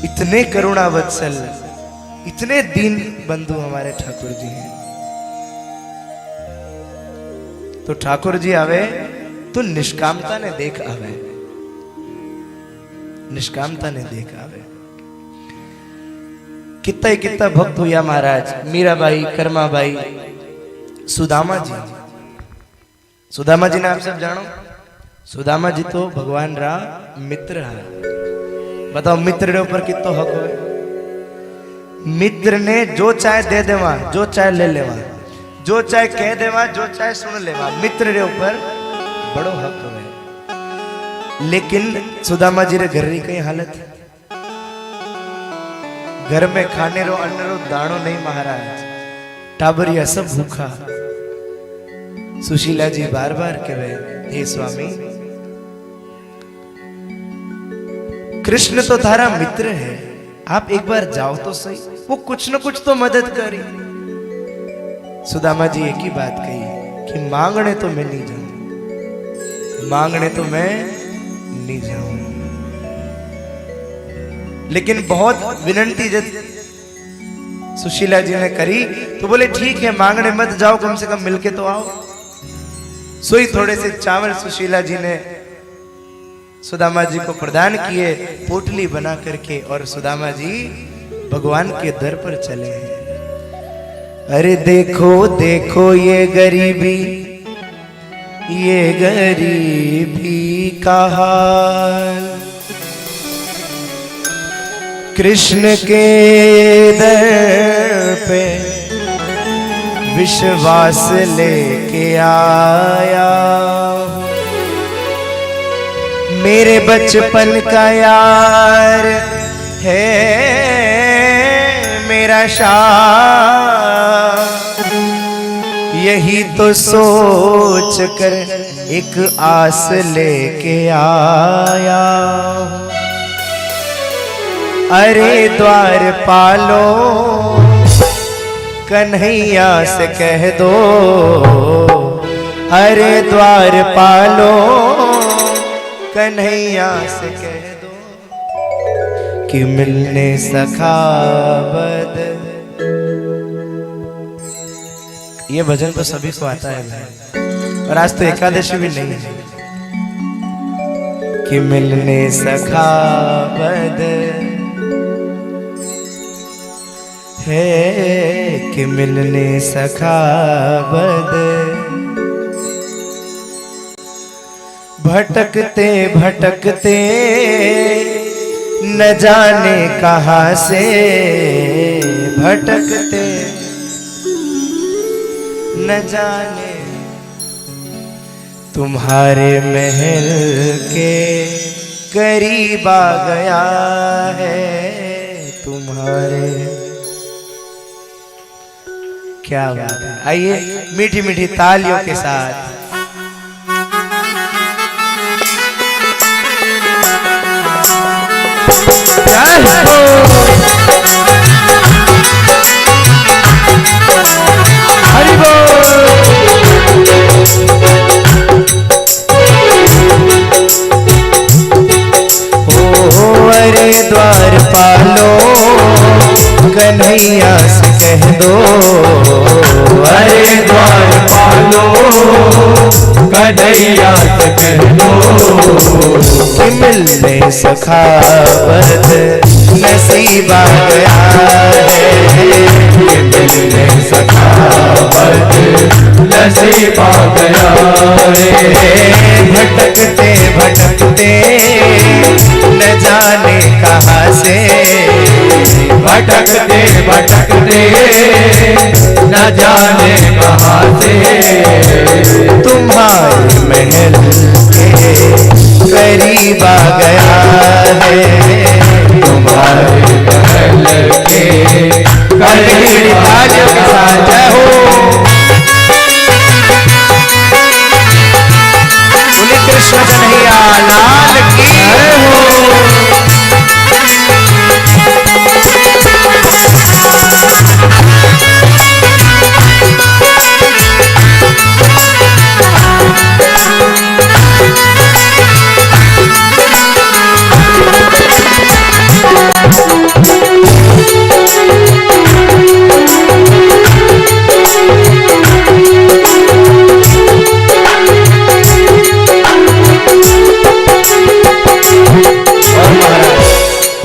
इतने करुणा वत्सल, इतने दीन बंधु हमारे ठाकुर जी हैं। तो ठाकुर जी आवे तो निष्कामता ने देख आवे, निष्कामता ने देख आवे। कितना भक्त हुआ महाराज, मीराबाई, कर्माबाई, सुदामा जी। सुदामा जी ने आप सब जानो, सुदामा जी तो भगवान रा मित्र है। बताओ मित्र रे ऊपर कितो हक हो? मित्र ने जो चाहे दे देवा, जो चाहे ले लेवा, जो चाहे कह देवा, जो चाहे सुन लेवा, मित्र रे ऊपर बड़ो हक है। लेकिन सुदामा जी रे घर री कई हालत, घर में खाने रो अन्न रो दाणो नहीं महाराज, टाबरिया सब भूखा। सुशीला जी बार बार कहे, हे स्वामी कृष्ण तो थारा मित्र है, आप एक बार जाओ तो सही, वो कुछ न कुछ तो मदद करे। सुदामा जी एक ही बात कही कि मांगने तो मैं नहीं जाऊं, मांगने तो मैं नहीं जाऊं। लेकिन बहुत विनंती जब सुशीला जी ने करी तो बोले ठीक है, मांगने मत जाओ, कम से कम मिलके तो आओ। सोई थोड़े से चावल सुशीला जी ने सुदामा जी को प्रदान किए, पोटली बना करके, और सुदामा जी भगवान के दर पर चले हैं। अरे देखो देखो ये गरीबी, ये गरीबी का हाल, कृष्ण के दर पे विश्वास लेके आया, मेरे बचपन का यार है मेरा शाह, यही तो सोच कर एक आस लेके आया। अरे द्वार पालो कन्हैया से कह दो, अरे द्वार पालो कन्हैया से कह दो कि मिलने सखावत। ये भजन तो सभी को आता है भाई, और आज तो एकादशी भी नहीं है। कि मिलने सखावत है, कि मिलने सखावत, भटकते भटकते न जाने कहां से, भटकते न जाने तुम्हारे महल के करीब आ गया है, तुम्हारे। क्या बात है, आइए मीठी मीठी तालियों के साथ हरि बोल। ओ अरे द्वार पालो कन्हैया से कह दो, अरे द्वार पालो कन्हैया से कह दो कि मिलने सखावत नसीब आ गया है, कि मिलने सखावत नसीब आ गया है। भटकते भटकते न जाने कहां से, भटकते भटकते न जाने कहां से तुम्हारे महल के करीब आ गया है, तुम्हारे महल के करीब आ गया हो। बोले कृष्ण कन्हैया लाल की जय हो।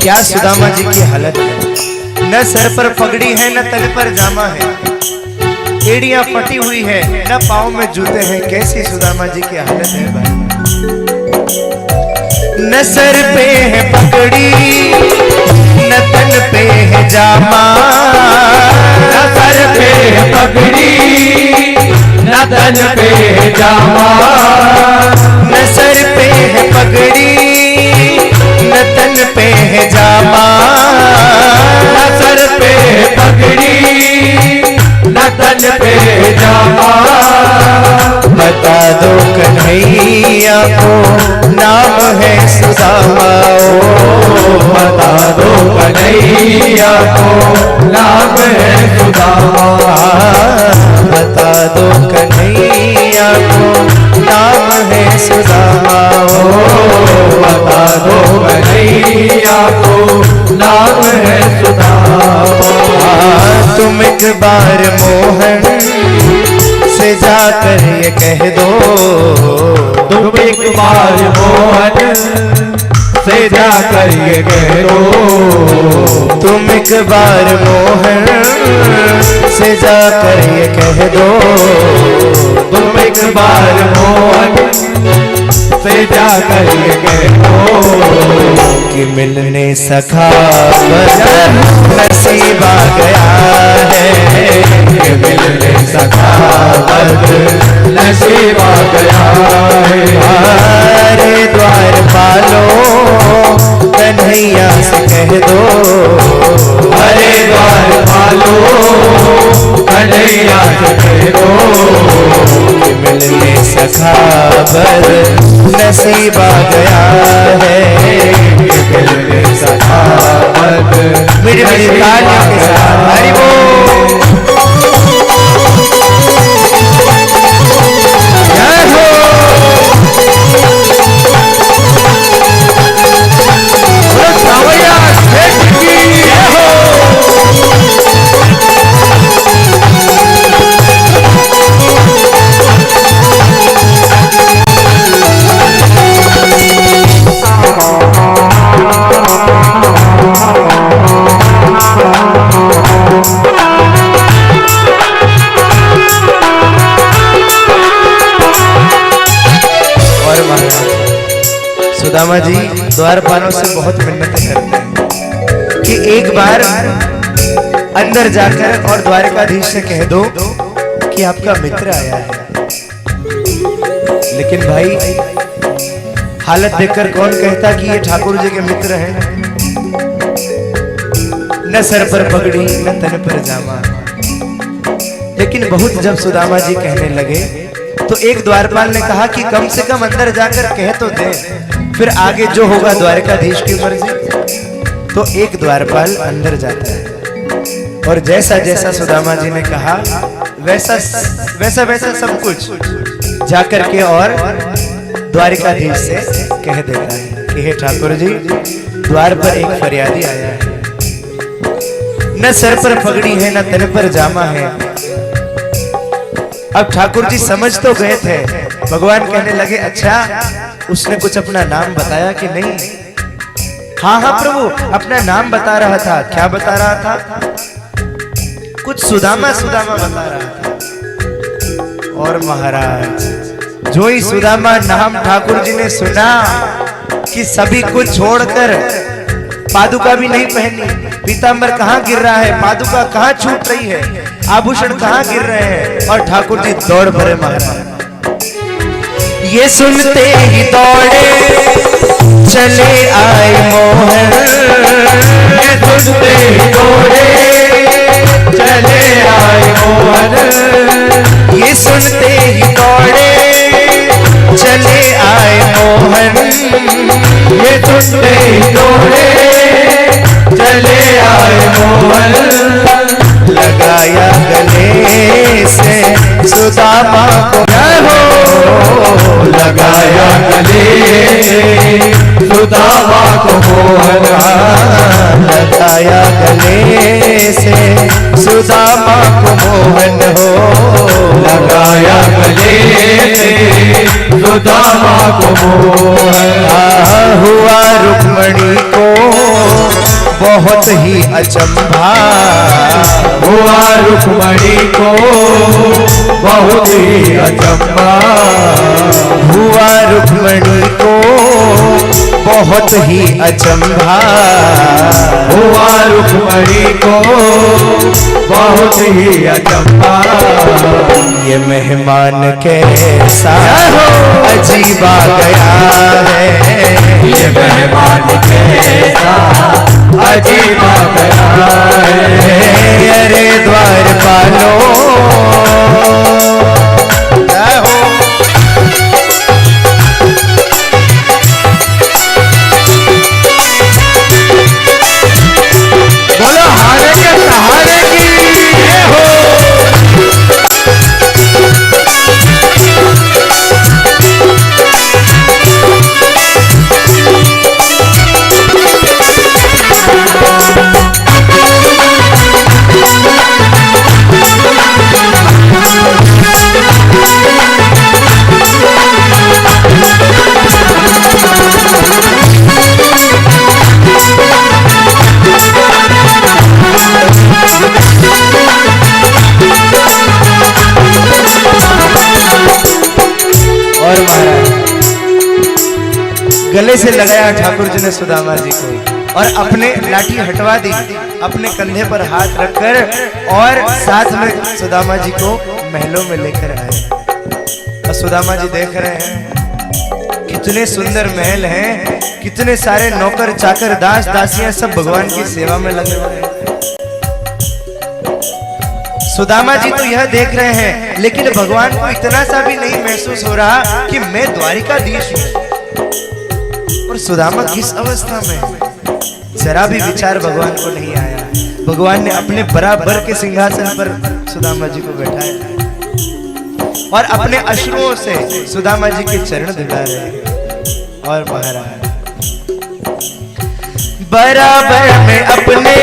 क्या सुदामा जी की हालत है। न सर पर पगड़ी है, न तन पर जामा है, एड़ियां फटी हुई है, न पाँव में जूते हैं। कैसी सुदामा जी की हालत है भाई। न सर पे है पगड़ी, न तन पे है जामा, न सर पे है पगड़ी, न तन पे है जामा। न सर पे है पगड़ी, न तन पे है जामा, न सर पे है पगड़ी, न तन पे है जामा। बता दो कन्हैया को नाम है सुदामा। बता दो कन्हैया को नाम है सुदामा। बता दो कन्हैया को नाम है सुदामा। बता दो कन्हैया को नाम है सुदामा। तुम एक बार मोहन से जाकर ये कह दो, तुम एक बार मोहन से जाकर ये कह दो। तुम एक बार मोहन से जाकर ये कह दो। तुम एक बार मोहन से जाकर ये कह दो कि मिलने सखा नसीब आ गया है। कि मिलने सखावत नसीब आ गया है। हमारे द्वार पालो कन्हैया से कह दो। हरे द्वार पालो कन्हैया से कह दो कि मिलने सखावत नसीब आ गया है। कि मिलने सखावत मेरी तालियों के साथ हरि बोल। जय हो। सावैया सेठ की जय हो। सुदामा जी द्वारपालों से बहुत मिन्नतें करते हैं कि एक बार अंदर जाकर और द्वारकाधीश से कह दो कि आपका मित्र आया है। लेकिन भाई हालत देखकर कौन कहता कि ये ठाकुर जी के मित्र हैं। न सर पर पगड़ी, न तन पर जामा। लेकिन बहुत जब सुदामा जी कहने लगे तो एक द्वारपाल ने कहा कि कम से कम अंदर जाकर कह तो दे, फिर आगे जो होगा द्वारकाधीश की मर्जी। तो एक द्वारपाल अंदर जाता है और जैसा जैसा सुदामा जी ने कहा वैसा वैसा वैसा सब कुछ जाकर के और द्वारकाधीश से कह देता है कि हे ठाकुर जी, द्वार पर एक फरियादी आया है। न सर पर पगड़ी है, न तन पर जामा है। अब ठाकुर जी समझ तो गए थे। भगवान कहने लगे, अच्छा उसने कुछ अपना नाम बताया कि नहीं? हाँ हाँ प्रभु, अपना नाम बता रहा था। क्या बता रहा था? कुछ सुदामा सुदामा बता रहा था। और महाराज जो ही सुदामा नाम ठाकुर जी ने सुना कि सभी कुछ छोड़कर, पादुका भी नहीं पहनी, पीतांबर कहाँ गिर रहा है, पादुका कहाँ छूट रही है, आभूषण कहाँ गिर रहे हैं, और ठाकुर जी दौड़ पड़े महाराज। ये सुनते ही दौड़े चले आए मोहन। ये सुनते ही दौड़े चले आए मोहन। ये सुनते ही दौड़े चले आए मोहन। ये सुनते ही दौड़े चले आए मोहन। लगाया गले से सुदामा को, जय हो। लगाया गले सुदामा को मोहन। लगाया गले से सुदामा को मोहन हो। लगाया गले से सुदामा को मोहन। हुआ रुक्मणी को बहुत ही अचंभा। हुआ रुक्मणी को बहुत ही अचंभा। हुआ रुक्मणी को बहुत ही अचंभा। हुआ रुक्मणी को बहुत ही अचंभा। ये मेहमान कैसा अजीबा गया है। ये मेहमान कैसा अजीबा गया है। अरे द्वारपालो जय हो। बोलो हारे के सहारे की जय हो। और महाराज गले से लगाया ठाकुर जी ने सुदामा जी को और अपने लाठी हटवा दी, अपने कंधे पर हाथ रखकर और साथ में सुदामा जी को महलों में लेकर आए। और सुदामा जी देख रहे हैं कितने सुंदर महल हैं, कितने सारे नौकर चाकर दास दासियां सब भगवान की सेवा में लगे हुए हैं। सुदामा जी तो यह देख रहे हैं लेकिन भगवान को इतना सा भी नहीं महसूस हो रहा कि मैं द्वारिकाधीश हूं। और सुदामा किस अवस्था में, जरा भी विचार भगवान को नहीं आया। भगवान ने अपने बराबर के सिंहासन पर सुदामा जी को बैठाया और अपने अश्रुओं से सुदामा जी के चरण धुला रहे हैं। और महाराज बराबर में अपने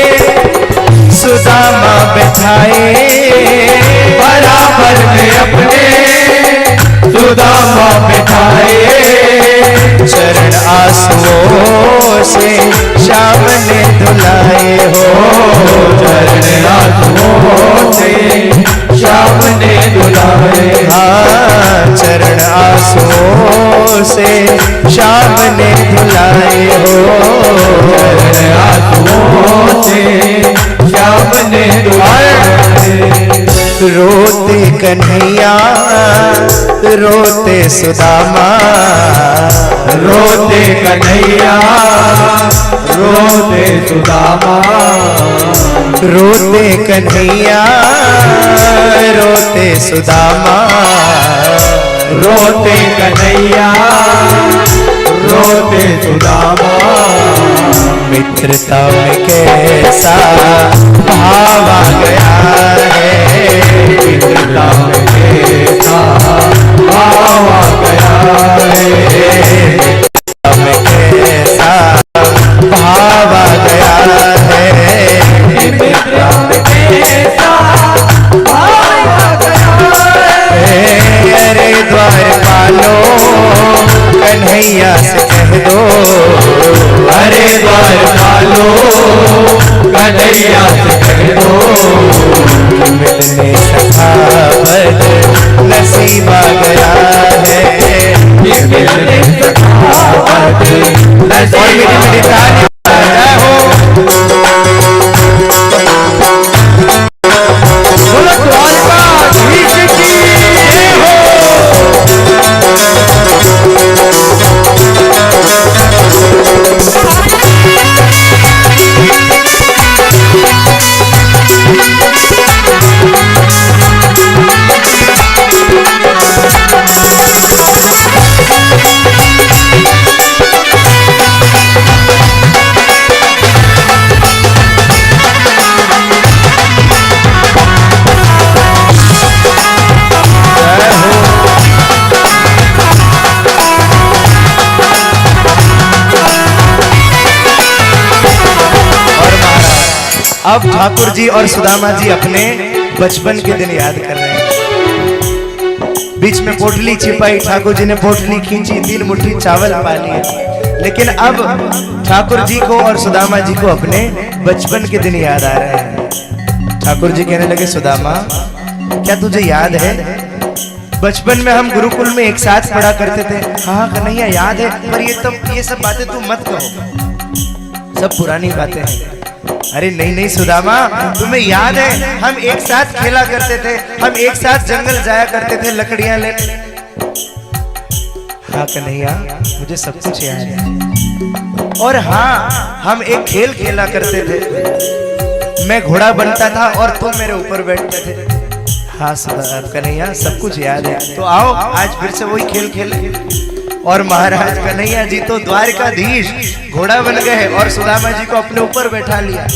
सुदामा बैठाए। बराबर में अपने सुदामा बैठाए। चरण आंसुओं से श्याम ने धुलाए हो। चरण आंसुओं से श्याम ने धुलाए। हाँ चरण आंसुओं से श्याम ने धुलाए हो। चरण आंसुओं से श्याम ने धुलाए। रोते कन्हैया रोते सुदामा। रोते कन्हैया रोते सुदामा। रोते कन्हैया रोते सुदामा। रोते कन्हैया रोते सुदामा। मित्रता में कैसा भाव आ गया है। मित्रता में कैसा भाव आ गया है। मित्रता में कैसा भाव आ गया है। मित्रता में कैसा भाव आ गया है। अरे द्वारपालो कन्हैया से कह दो। अरे द्वारपालो कन्हैया से कह दो। मिलने सखावत नसीब आ गया है। ये मिलने सखावत नसीब आ गया है। अब ठाकुर जी और सुदामा जी अपने बचपन के दिन याद कर रहे हैं। बीच में पोटली छिपाई, ठाकुर जी ने पोटली खींची, 3 मुट्ठी चावल पा लिए। लेकिन अब ठाकुर जी को और सुदामा जी को अपने बचपन के दिन याद आ रहे हैं। ठाकुर जी कहने लगे, सुदामा क्या तुझे याद है बचपन में हम गुरुकुल में एक साथ पढ़ा करते थे? हाँ कन्हैया याद है, पर ये सब बातें तू मत कहो, सब पुरानी बातें हैं। अरे नहीं नहीं सुदामा, तुम्हें याद है हम एक साथ खेला करते थे, हम एक साथ जंगल जाया करते थे लकड़ियां लेने। हाँ कन्हैया मुझे सब कुछ याद है। और हाँ हम एक खेल खेला करते थे, मैं घोड़ा बनता था और तुम मेरे ऊपर बैठते थे। हाँ कन्हैया सब कुछ याद है, तो आओ आज फिर से वही खेल खेलें। और महाराज कन्हैया जी तो द्वारकाधीश घोड़ा बन गए और सुदामा जी को अपने ऊपर बैठा लिया,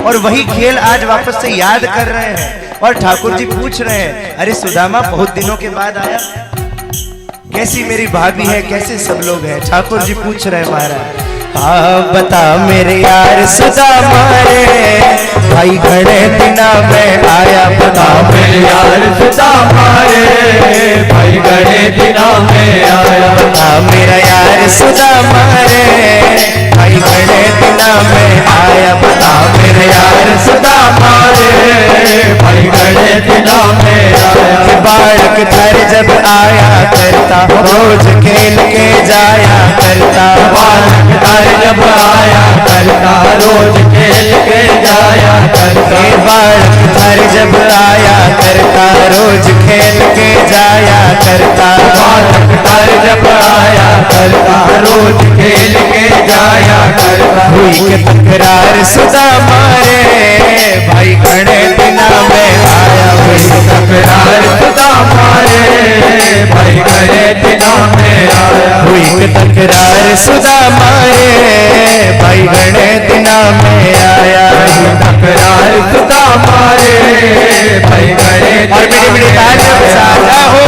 और वही खेल आज वापस से याद कर रहे हैं। और ठाकुर जी पूछ रहे हैं, अरे सुदामा बहुत दिनों के बाद आया, कैसी मेरी भाभी है, कैसे सब लोग हैं? ठाकुर जी पूछ रहे हैं महाराज, हाँ बता मेरे यार सुदामा रे, भाई घड़े दिना में आया, बता मेरे यार सुदामा रे, भाई घड़े दिना में आया। बता मेरा यार सुदामा रे, भाई घड़े दिना में आया, बता मेरे यार सुदामा रे, भाई घड़े दिना में आया। बालक घर जब आया करता, रोज खेल के जाया करता, बालक घर जब आया करता, रोज खेल के जाया करता। बालक घर जब आया करता, रोज खेल के जाया करता, बालक घर जब आया करता, रोज खेल के जाया करता। हुई के तकरार सुदामा रे, भाई घड़े दिना में आया, हुई तकरार सुदामा रे, भाई घड़े दिना में आया। हुई के तकरार सुदामा रे, भाई घड़े दिना में आया। तकरार सुदामा रे, भाई घड़े और मेरी मेरी तालियां साझा हो।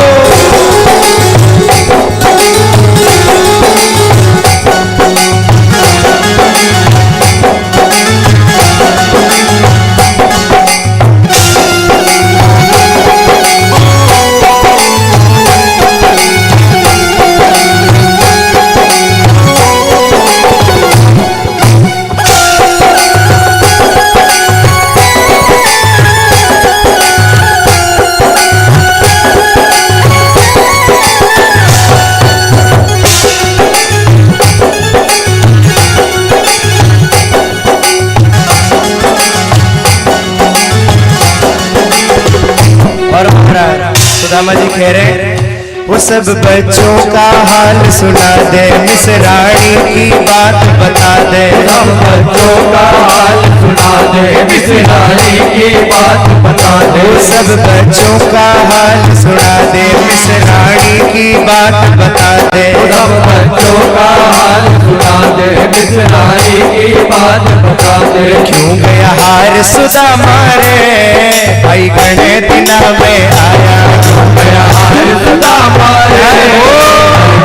सुदामा जी कह रहे हैं, वो सब बच्चों का हाल सुना दे, मिस रानी की बात बता दे। सब बच्चों का हाल सुना दे, मिस रानी की बात बता दे। वो सब बच्चों का हाल सुना दे, मिस रानी की बात बता दे। सब बच्चों का हाल सुना दे, मिस रानी की बात बता दे। क्यों गया हार सुदामा रे, भाई घड़े दिना में आया, गया हार सुदामा रे,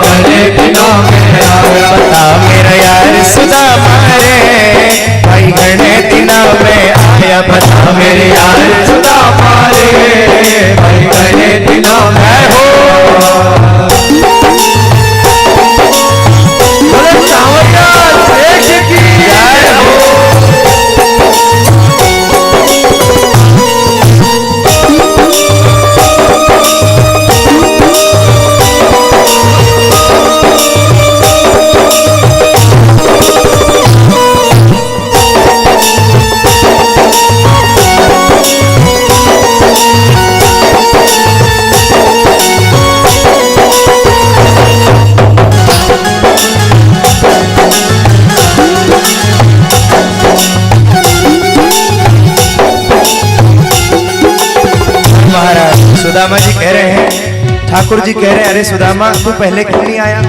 घड़े दिना में आया। बता मेरा यार सुदामा रे, भाई घड़े दिना में आया, बता मेरे यार सुदामा रे, भाई घड़े दिना में हो। बोले सावरिया शेष की जय हो। सुदामा जी कह रहे हैं, ठाकुर जी कह रहे हैं, अरे सुदामा तू पहले क्यों नहीं आया?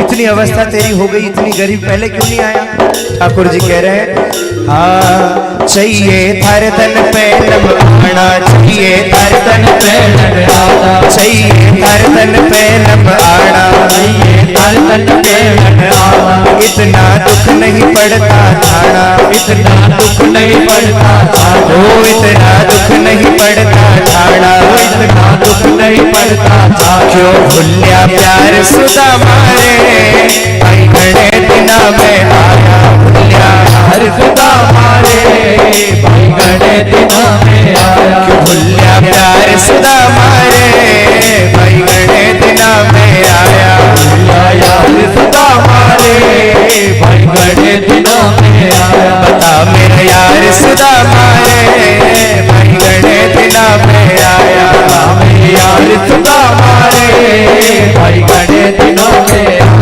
इतनी अवस्था तेरी हो गई, इतनी गरीब, पहले क्यों नहीं आया? ठाकुर जी कह रहे हैं, हाँ चाहिए थारे तन पे लम्हाना, चाहिए थारे तन पे लड़ाना, चाहिए थारे तन पे लम्हाना, हर तन पे लड़ाना। इतना दुख नहीं पड़ता ठाना, इतना दुख नहीं पड़ता ओ इतना दुख नहीं पड़ता ठाना, इतना दुख नहीं पड़ता क्यों भूलिया प्यार सुधा मारे भाई घड़े दिना में आया, भूलिया हर खुदा मारे भाई घड़े दिना में आया। क्यों भूलिया प्यार सुधा मारे भाई घड़े दिना में आया, यार खुदा मारे भाई घड़े दिना में आया। बता मेरा यार सुधा मारे भाई घड़े दिना में आया, मेरे यार खुदा मारे भाई घड़े दिनों में आया।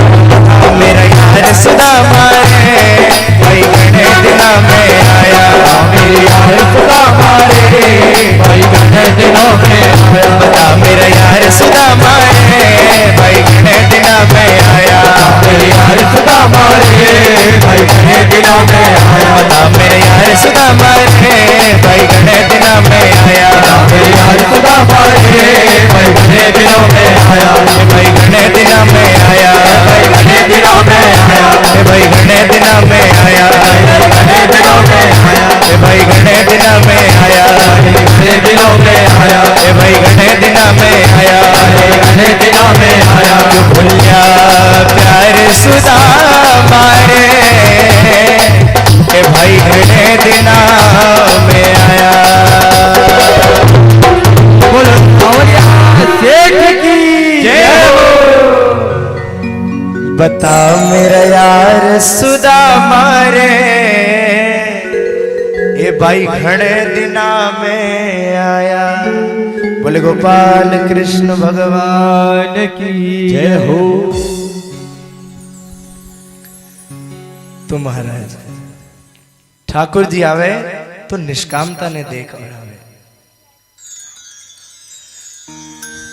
मेरा यार सुधा मारे भाई घड़े दिना में आया, मेरे यार खुदा मारे भाई घड़े दिनों में आया। बता मेरा यार सुधा मारे भाई घड़े दिना में आया, मेरे यार खुदा मारे भाई घड़े दिनों में आया। बता मेरे यार सुधा मारे भाई घड़े दिना में आया, मेरे यार खुदा मारे भाई घड़े दिनों में आया। भाई घड़े दिना में आया, भाई घड़े दिनों में आया। भाई घड़े दिना में आया, घड़े दिनों में आया। भाई घड़े दिना में आया, घड़े दिनों में आया। भाई घड़े दिना में आया, घड़े दिनों में आया। भूलिया प्यार सुधा मारे भाई घड़े दिना में आया। बोलो औलिया सेठ की जय हो। बता मेरा यार सुधा मारे ये भाई घड़े दिना में आया। बोले गोपाल कृष्ण भगवान की जय हो। तो महाराज ठाकुर जी आवे तो निष्कामता ने देख और आवे।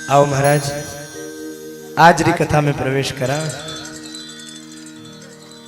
आओ महाराज आज री कथा में प्रवेश करा।